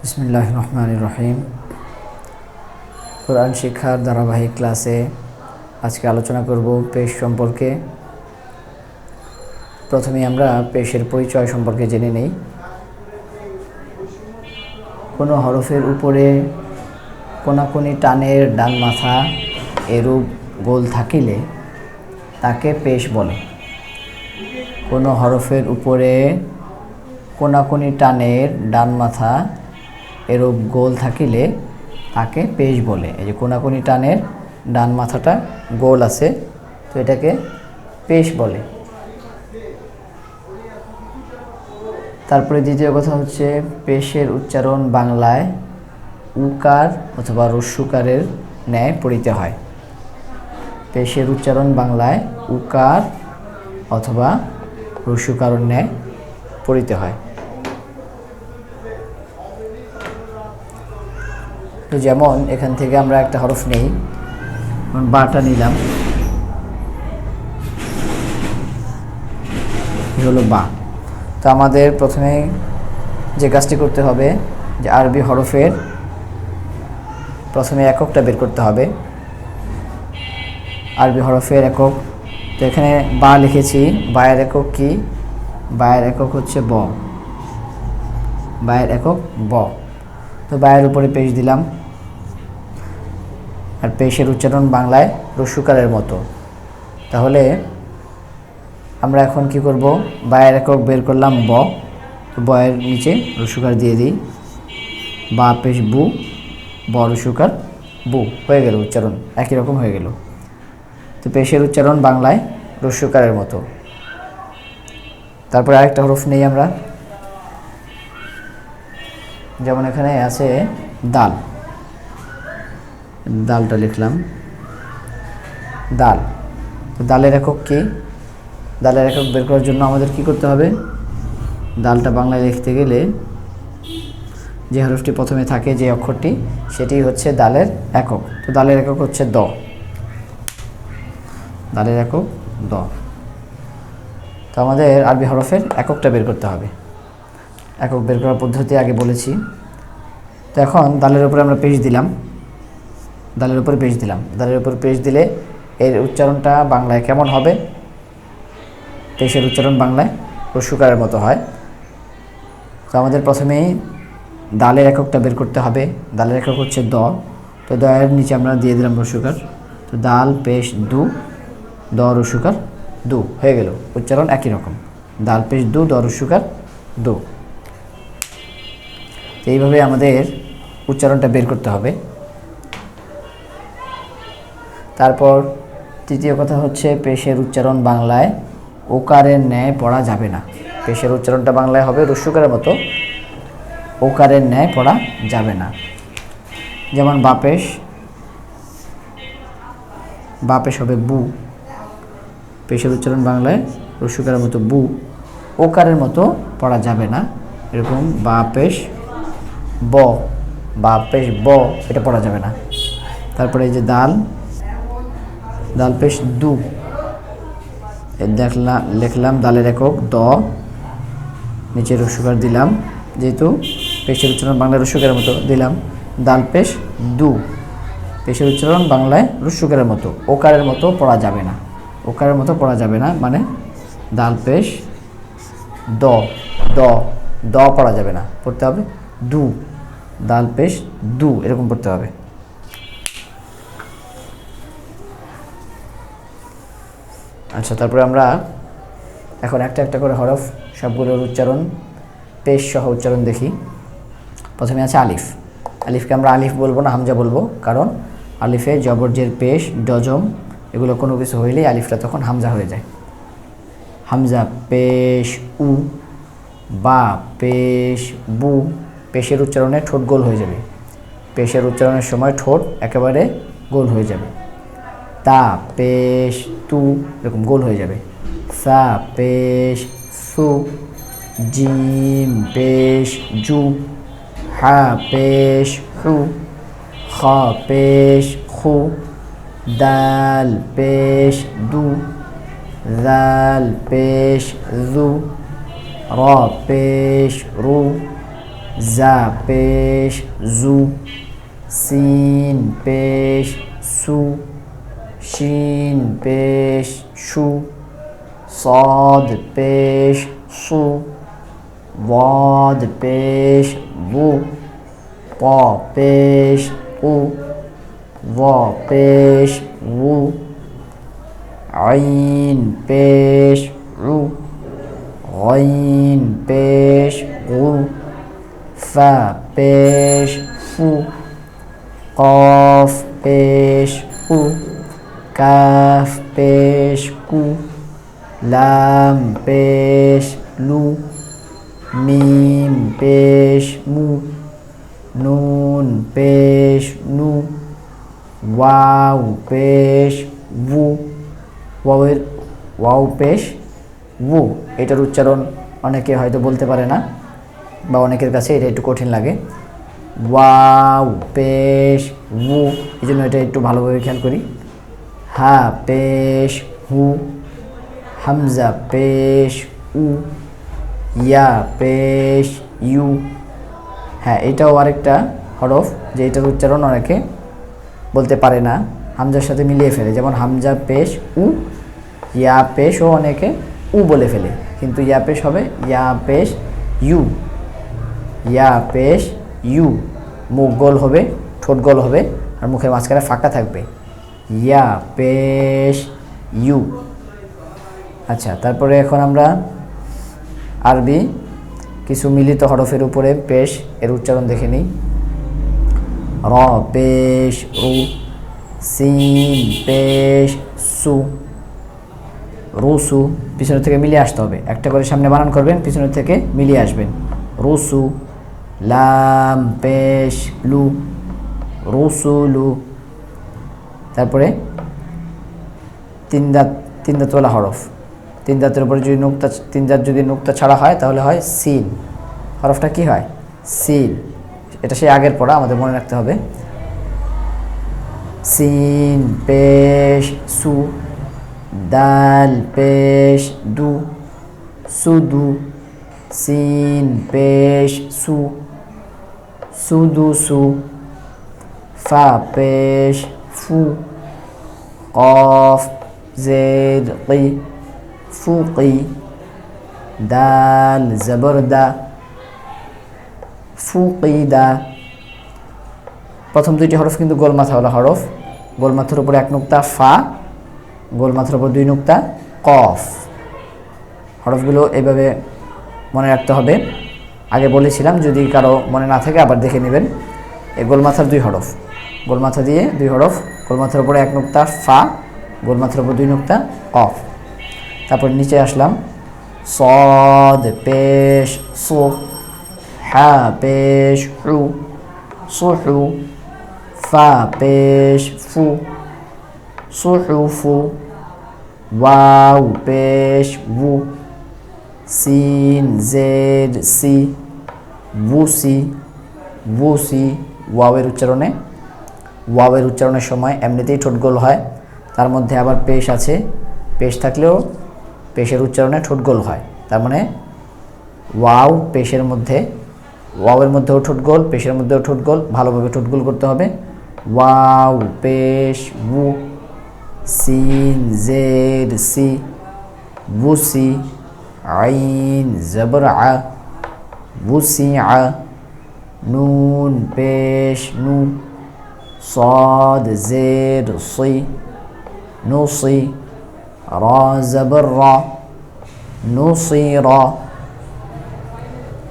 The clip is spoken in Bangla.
বিসমিল্লাহির রহমানির রহিম। কোরআন শিক্ষার ধারাবাহিক ক্লাসে আজকে আলোচনা করব পেশ সম্পর্কে। প্রথমে আমরা পেশের পরিচয় সম্পর্কে জেনে নেই। কোনো হরফের উপরে কোনাকুনি টানের ডান মাথা এরূপ গোল থাকিলে তাকে পেশ বলে। কোনো হরফের উপরে কোনাকুনি টানের ডান মাথা এরূপ গোল থাকিলে তাকে পেশ বলে। এই যে কোনাকুনি টানের ডান মাথাটা গোল আছে, তো এটাকে পেশ বলে। তারপরে দ্বিতীয় কথা হচ্ছে পেশের উচ্চারণ বাংলায় উকার অথবা রস্যুকারের ন্যায় পড়িতে হয়। পেশের উচ্চারণ বাংলায় উকার অথবা রস্যুকারের ন্যায় পড়িতে হয়। তো যেমন এখান থেকে আমরা একটা হরফ নেই, বাটা নিলাম, হলো বা। তো আমাদের প্রথমে যে কাজটি করতে হবে যে আরবি হরফের প্রথমে এককটা বের করতে হবে। আরবি হরফের একক, তো এখানে বা লিখেছি, বায়ের একক কি? বায়ের একক হচ্ছে ব। বায়ের একক ব। তো বায়ের উপরে পেশ দিলাম, আর পেশের উচ্চারণ বাংলায় রস্যুকারের মতো। তাহলে আমরা এখন কি করব? বায়ের একক বের করলাম ব, তো বয়ের নিচে রস্যুকার দিয়ে দিই, বা পেশ বু, ব রস্যুকার বু, হয়ে গেল উচ্চারণ একই রকম হয়ে গেল। তো পেশের উচ্চারণ বাংলায় রস্যুকারের মতো। তারপরে আরেকটা হরফ নেই আমরা, যেমন এখানে আছে দাল, দালটা লিখলাম, দাল। তো দালের একক কি? দালের একক বের করার জন্য আমাদের কি করতে হবে? দালটা বাংলায় লিখতে গেলে যে হরফটি প্রথমে থাকে, যে অক্ষরটি, সেটি হচ্ছে দালের একক। তো দালের একক হচ্ছে দ। দালের একক দ। তো আমাদের আরবি হরফের এককটা বের করতে হবে। একক বের করার পদ্ধতি আগে বলেছি। তো এখন দালের উপরে আমরা পেশ দিলাম, দালের উপরে পেশ দিলাম। দালের উপরে পেশ দিলে এর উচ্চারণটা বাংলায় কেমন হবে? পেশের উচ্চারণ বাংলায় রস্যুকারের মতো হয়। তো আমাদের প্রথমেই দালের এককটা বের করতে হবে। দালের একক হচ্ছে দ। তো দয়ের নিচে আমরা দিয়ে দিলাম রস্যুকার। তো দাল পেশ দু, দ রস্যুকার দু, হয়ে গেল উচ্চারণ একই রকম, দাল পেশ দু, দ রস্যুকার দু। তো এইভাবে আমাদের উচ্চারণটা বের করতে হবে। তারপর তৃতীয় কথা হচ্ছে পেশের উচ্চারণ বাংলায় ওকারের ন্যায় পড়া যাবে না। পেশের উচ্চারণটা বাংলায় হবে রস্যুকারের মতো, ওকারের ন্যায় পড়া যাবে না। যেমন বাপেশ, বাপেশ হবে বু, পেশের উচ্চারণ বাংলায় রস্যুকারের মতো বু, ওকারের মতো পড়া যাবে না। এরকম বাপেশ ব, বাপেশ ব, এটা পড়া যাবে না। তারপরে এই যে দাল, দাল পেশ দু, লিখলাম দালের একক দ, নিচে রস্যুকার দিলাম, যেহেতু পেশের উচ্চারণ বাংলায় রস্যুকারের মতো দিলাম, দাল পেশ দু, পেশের উচ্চারণ বাংলায় রস্যুকারের মতো, ওকারের মতো পড়া যাবে না। ওকারের মতো পড়া যাবে না মানে দাল পেশ দ, দ, দ পড়া যাবে না, পড়তে হবে দু, দাল পেশ দু, এরকম পড়তে হবে। আচ্ছা, তারপরে আমরা এখন একটা একটা করে হরফ সবগুলোর উচ্চারণ পেশ সহ উচ্চারণ দেখি। প্রথমে আছে আলিফ। আলিফকে আমরা আলিফ বলবো না, হামজা বলবো, কারণ আলিফে জবরজের পেশ, ডজম, এগুলো কোনো কিছু হইলেই আলিফটা তখন হামজা হয়ে যায়। হামজা পেশ উ, বা পেশ বু, পেশের উচ্চারণে ঠোঁট গোল হয়ে যাবে। পেশের উচ্চারণের সময় ঠোঁট একেবারে গোল হয়ে যাবে। তা পেশ তু, এরকম গোল হয়ে যাবে। সা পেশ সু, জিম পেশ জু, হা পেশ হু, খ পেশ খু, দাল পেশ দু, জাল পেশ জু, র পেশ রু, জা পেশ জু, সিন পেশ সু, শিন পেশ শু, صاد পেশ সু, ضاد পেশ বু, ط পেশ উ, ظ পেশ উ, আইন পেশ উ, غين পেশ উ, ফা পেশ ফু, قاف পেশ উ, কাফ পেশ কু, লাম পেশ লু, মিম পেশ মু, নুন পেশ নু, ওয়াও পেশ ওয়ু, ওয়াও পেশ ওয়ু। এটার উচ্চারণ অনেকে হয়তো বলতে পারে না বা অনেকের কাছে এটা একটু কঠিন লাগে। ওয়াও পেশ ওয়ু, এই জন্য এটা একটু ভালোভাবে খেয়াল করি। হা পেশ হু, হামজা পেশ উ, ইয়া পেশ ইউ। হ্যাঁ, এটাও আরেকটা হরফ যে এটার উচ্চারণ অনেকে বলতে পারে না, হামজার সাথে মিলিয়ে ফেলে। যেমন হামজা পেশ উ, ইয়া পেশও অনেকে উ বলে ফেলে, কিন্তু ইয়া পেশ হবে ইয়া পেশ ইউ, ইয়া পেশ ইউ। মুখ গোল হবে, ঠোঁট গোল হবে, আর মুখের মাঝখানে ফাঁকা থাকবে। ইয়া পেশ ইউ। আচ্ছা, তারপরে এখন আমরা আরবি কিছু মিলিত হরফের উপরে পেশ এর উচ্চারণ দেখে নিই। র পেশ রু, সিন পেশ সু, রুসু। পিছনের থেকে মিলিয়ে আসতে হবে, একটা করে সামনে বানান করবেন, পিছনের থেকে মিলিয়ে আসবেন। রুসু, লাম পেশ লু, রুসুলু। তারপরে তিন দাঁতওয়ালা হরফ, তিন দাঁতের উপরে যদি নুক্তা, তিন দাঁত যদি নুক্তা ছাড়া হয় তাহলে হয় সিন। হরফটা কি হয়? সিন। এটা সেই আগের পড়া, আমাদের মনে রাখতে হবে। সিন পেশ সু, দাল পেশ দু, সুদু, সিন পেশ সু, সুদুসু, ফা পেশ ফু, কফ জেদ কি, ফুকি, দাল জবরদা, ফুকিদা। প্রথম দুইটি হরফ কিন্তু গোল মাথাওয়ালা হরফ। গোল মাথার উপর এক নুক্তা ফা, গোল মাথার উপর দুই নুক্তা কফ। হরফগুলো এইভাবে মনে রাখতে হবে। আগে বলেছিলাম, যদি কারো মনে না থাকে আবার দেখে নেবেন। এই গোল মাথার দুই হরফ, গোল মাথা দিয়ে দুই হরফ, গোল মাথার উপরে এক নুক্তা ফা, গোল মাথার উপর দুই নুক্তা কফ। তারপর নিচে আসলাম। صاد পেশ সু, হা পেশ হু, সুহু, ফা পেশ ফু, সুহুফু, ওয়াও পেশ ওয়ু, সিন জেড সি, ওয়ুসি, ওয়ুসি। ওয়াওয়ের উচ্চারণের সময় এমনিতেই ঠোঁট গোল হয়, তার মধ্যে আবার পেশ আছে। পেশ থাকলেও পেশের উচ্চারণে ঠোঁট গোল হয়। তার মানে ওয়াও পেশের মধ্যে, ওয়াওয়ের মধ্যেও ঠোঁট গোল, পেশের মধ্যেও ঠোঁট গোল, ভালোভাবে ঠোঁট গোল করতে হবে। ওয়াও পেশ ওয়ু, সিন জেড সি, ওয়ুসি, আইন জবর আ, ওয়ুসিআ, নুন পেশ নু, صاد زير صي، نصي، را زبر را، نصيرا।